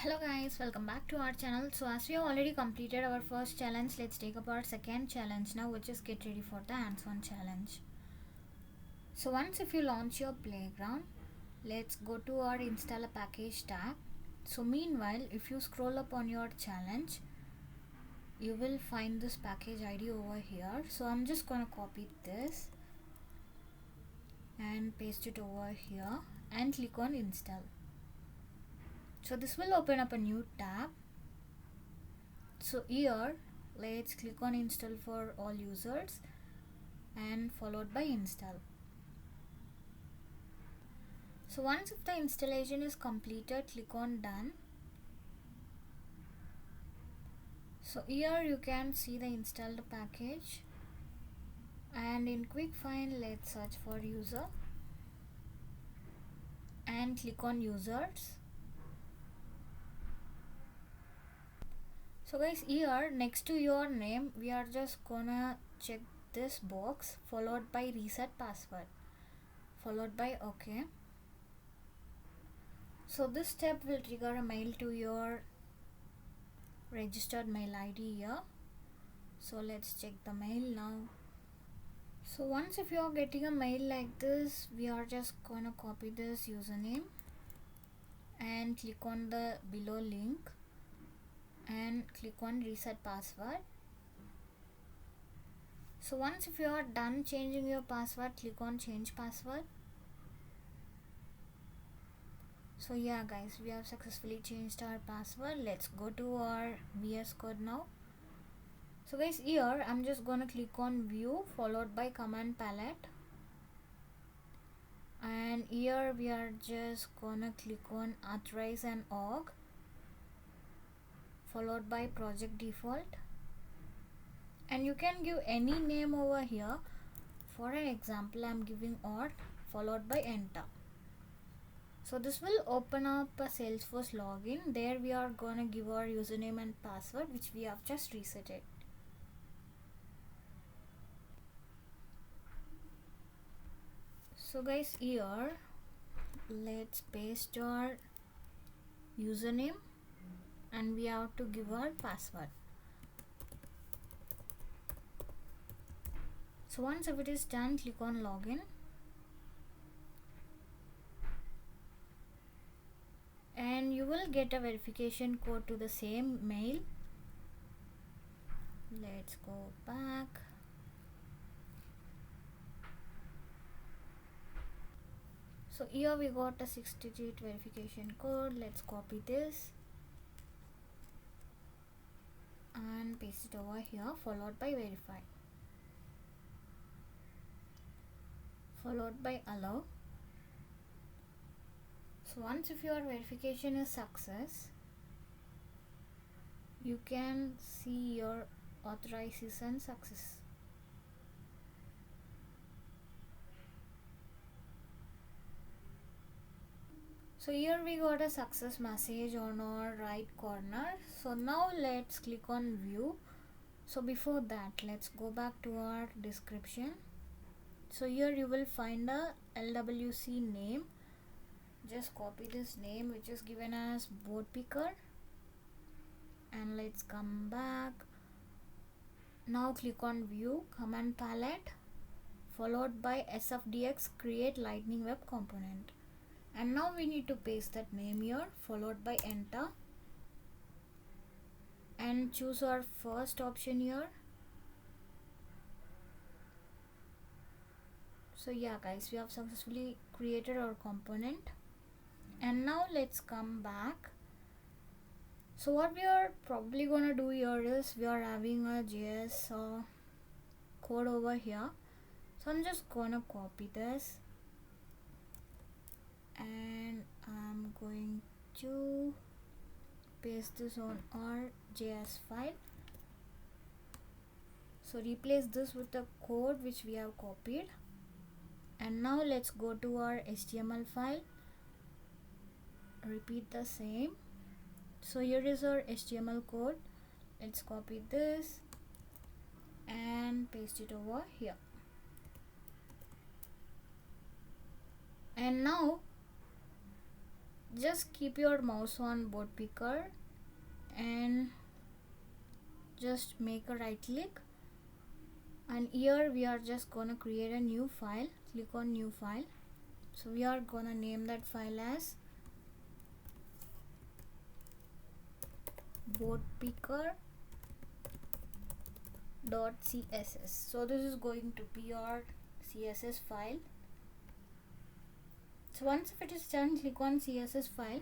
Hello guys, welcome back to our channel. So as we have already completed our first challenge, let's take up our second challenge now, which is get ready for the hands-on challenge. So once if you launch your playground, let's go to our install a package tab. So meanwhile, if you scroll up on your challenge, you will find this package ID over here. So I'm just gonna copy this and paste it over here and click on install. So this will open up a new tab. So here let's click on install for all users and followed by install. So once if the installation is completed, click on done. So here you can see the installed package, and in quick find let's search for user and click on users. So guys, here next to your name we are just gonna check this box followed by reset password followed by OK. So this step will trigger a mail to your registered mail ID here. So let's check the mail now. So once if you are getting a mail like this, we are just gonna copy this username and click on the below link and click on reset password. So once if you are done changing your password, click on change password. So yeah guys, we have successfully changed our password. Let's go to our VS Code now. So guys, here I'm just gonna click on view followed by command palette, and here we are just gonna click on authorize and org followed by project default, and you can give any name over here. For an example, I'm giving org followed by enter. So this will open up a Salesforce login. There we are gonna give our username and password which we have just resetted. So guys, here let's paste our username and we have to give our password. So once if it is done, click on login, and you will get a verification code to the same mail. Let's go back. So here we got a 6-digit verification code. Let's copy this and paste it over here followed by verify followed by allow. So once if your verification is success, you can see your authorization success. So here we got a success message on our right corner. So now let's click on view. So before that, let's go back to our description. So here you will find a LWC name. Just copy this name which is given as board picker, and let's come back. Now click on view, command palette followed by sfdx create lightning web component, and now we need to paste that name here followed by enter and choose our first option here. So yeah guys, we have successfully created our component, and now let's come back. So what we are probably gonna do here is we are having a JS code over here. So I'm just gonna copy this and I'm going to paste this on our JS file. So replace this with the code which we have copied, and now let's go to our HTML file, repeat the same. So here is our HTML code. Let's copy this and paste it over here, and now just keep your mouse on board picker and just make a right click, and here we are just gonna create a new file. Click on new file. So we are gonna name that file as boardpicker.css. so this is going to be your css file. So once if it is done, click on css file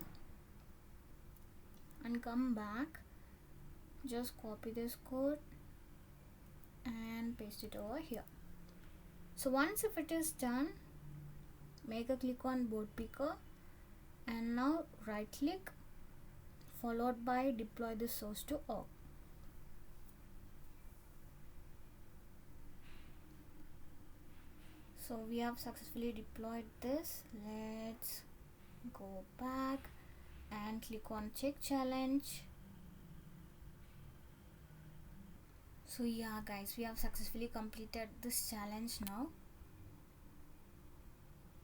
and come back. Just copy this code and paste it over here. So once if it is done, make a click on board picker and now right click followed by deploy this source to org. So we have successfully deployed this. Let's go back and click on check challenge. So yeah guys, we have successfully completed this challenge now.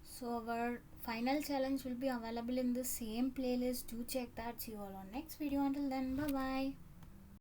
So our final challenge will be available in the same playlist. Do check that. See you all on next video. Until then, bye bye.